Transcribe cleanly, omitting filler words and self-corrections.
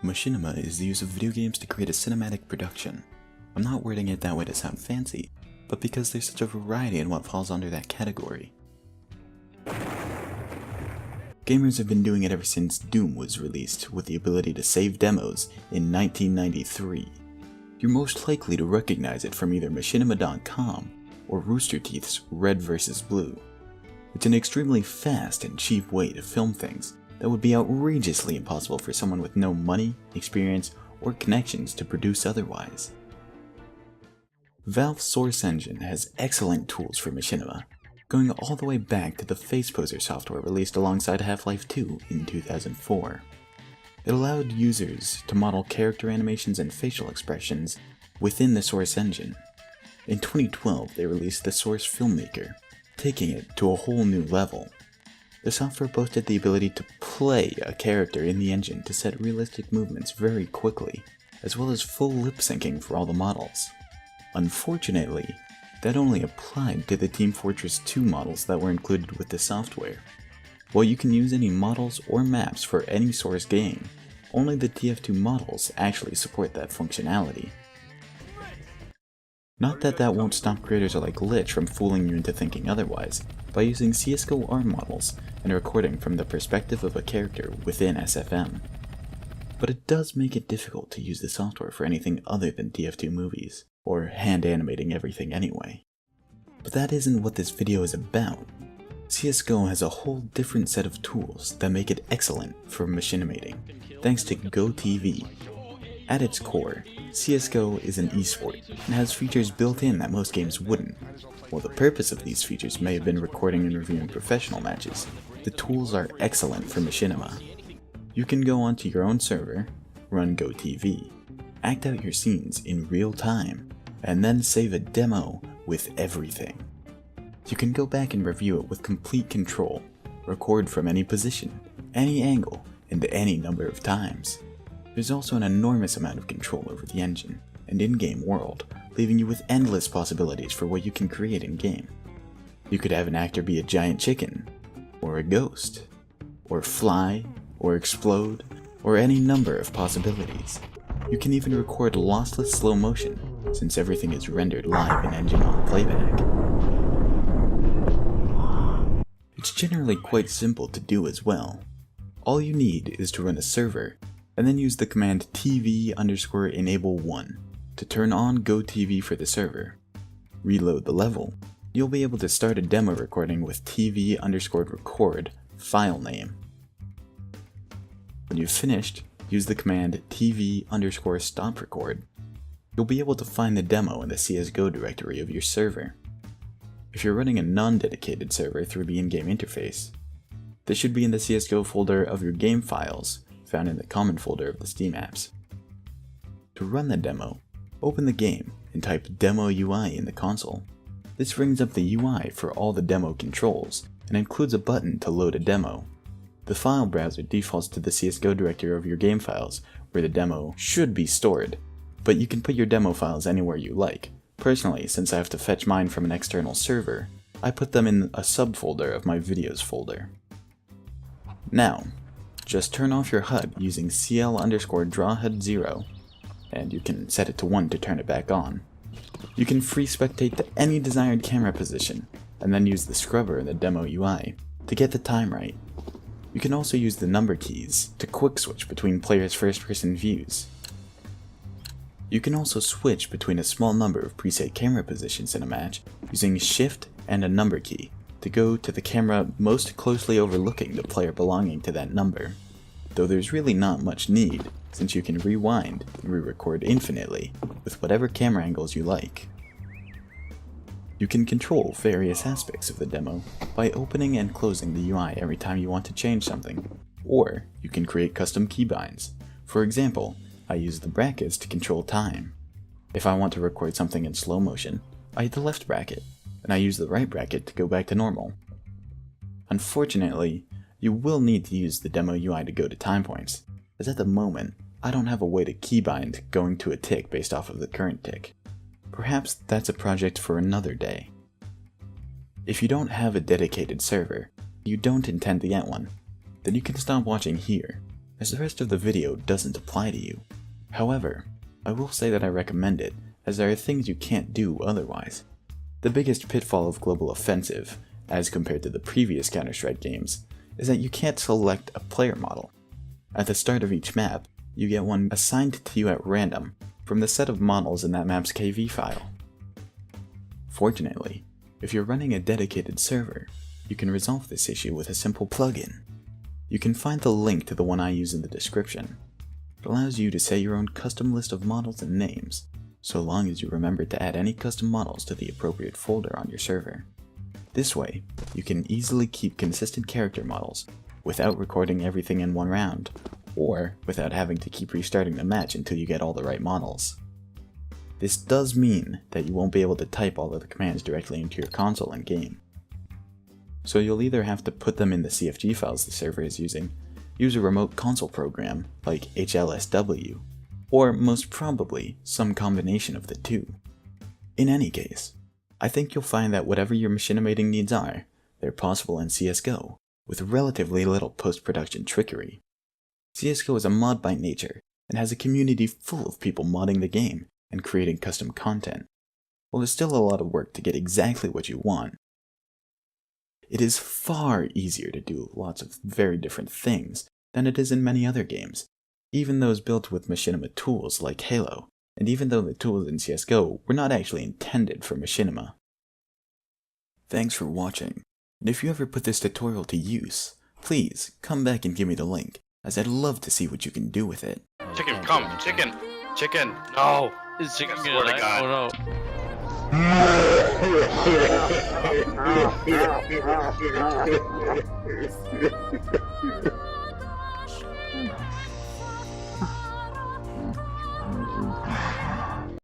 Machinima is the use of video games to create a cinematic production. I'm not wording it that way to sound fancy, but because there's such a variety in what falls under that category. Gamers have been doing it ever since Doom was released, with the ability to save demos in 1993. You're most likely to recognize it from either machinima.com or Rooster Teeth's Red vs. Blue. It's an extremely fast and cheap way to film things that would be outrageously impossible for someone with no money, experience, or connections to produce otherwise. Valve's Source Engine has excellent tools for machinima, going all the way back to the Face Poser software released alongside Half-Life 2 in 2004. It allowed users to model character animations and facial expressions within the Source Engine. In 2012, they released the Source Filmmaker, taking it to a whole new level. The software boasted the ability to play a character in the engine to set realistic movements very quickly, as well as full lip syncing for all the models. Unfortunately, that only applied to the Team Fortress 2 models that were included with the software. While you can use any models or maps for any Source game, only the TF2 models actually support that functionality. Not that that won't stop creators like Lich from fooling you into thinking otherwise, by using CSGO ARM models and recording from the perspective of a character within SFM. But it does make it difficult to use the software for anything other than TF2 movies, or hand animating everything anyway. But that isn't what this video is about. CSGO has a whole different set of tools that make it excellent for machinimating, thanks to GoTV. At its core, CSGO is an esport and has features built in that most games wouldn't. While the purpose of these features may have been recording and reviewing professional matches, the tools are excellent for machinima. You can go onto your own server, run GoTV, act out your scenes in real time, and then save a demo with everything. You can go back and review it with complete control, record from any position, any angle, and any number of times. There's also an enormous amount of control over the engine and in-game world, leaving you with endless possibilities for what you can create in-game. You could have an actor be a giant chicken, or a ghost, or fly, or explode, or any number of possibilities. You can even record lossless slow motion, since everything is rendered live in engine on playback. It's generally quite simple to do as well. All you need is to run a server, and then use the command tv_enable1 to turn on GoTV for the server. Reload the level. You'll be able to start a demo recording with tv_record file name. When you've finished, use the command tv_stop record. You'll be able to find the demo in the CSGO directory of your server. If you're running a non-dedicated server through the in-game interface, this should be in the CSGO folder of your game files, found in the common folder of the Steam apps. To run the demo, open the game and type demo UI in the console. This brings up the UI for all the demo controls and includes a button to load a demo. The file browser defaults to the CSGO directory of your game files, where the demo should be stored, but you can put your demo files anywhere you like. Personally, since I have to fetch mine from an external server, I put them in a subfolder of my videos folder. Now, just turn off your HUD using cl_drawHUD0, and you can set it to 1 to turn it back on. You can free spectate to any desired camera position, and then use the scrubber in the demo UI to get the time right. You can also use the number keys to quick switch between players' first-person views. You can also switch between a small number of preset camera positions in a match using Shift and a number key to go to the camera most closely overlooking the player belonging to that number, though there's really not much need, since you can rewind and re-record infinitely with whatever camera angles you like. You can control various aspects of the demo by opening and closing the UI every time you want to change something, or you can create custom keybinds. For example, I use the brackets to control time. If I want to record something in slow motion, I hit the left bracket, and I use the right bracket to go back to normal. Unfortunately, you will need to use the demo UI to go to time points, as at the moment, I don't have a way to keybind going to a tick based off of the current tick. Perhaps that's a project for another day. If you don't have a dedicated server, you don't intend to get one, then you can stop watching here, as the rest of the video doesn't apply to you. However, I will say that I recommend it, as there are things you can't do otherwise. The biggest pitfall of Global Offensive, as compared to the previous Counter-Strike games, is that you can't select a player model. At the start of each map, you get one assigned to you at random from the set of models in that map's KV file. Fortunately, if you're running a dedicated server, you can resolve this issue with a simple plugin. You can find the link to the one I use in the description. It allows you to set your own custom list of models and names, so long as you remember to add any custom models to the appropriate folder on your server. This way, you can easily keep consistent character models without recording everything in one round, or without having to keep restarting the match until you get all the right models. This does mean that you won't be able to type all of the commands directly into your console in game. So you'll either have to put them in the CFG files the server is using, use a remote console program like HLSW, or most probably some combination of the two. In any case, I think you'll find that whatever your machinimating needs are, they're possible in CSGO, with relatively little post-production trickery. CSGO is a mod by nature, and has a community full of people modding the game and creating custom content. While there's still a lot of work to get exactly what you want, it is far easier to do lots of very different things than it is in many other games, even those built with machinima tools like Halo, and even though the tools in CSGO were not actually intended for machinima. Thanks for watching, and if you ever put this tutorial to use, please come back and give me the link, as I'd love to see what you can do with it. Chicken, come, chicken, chicken, no. Is chicken swear to God. Oh no.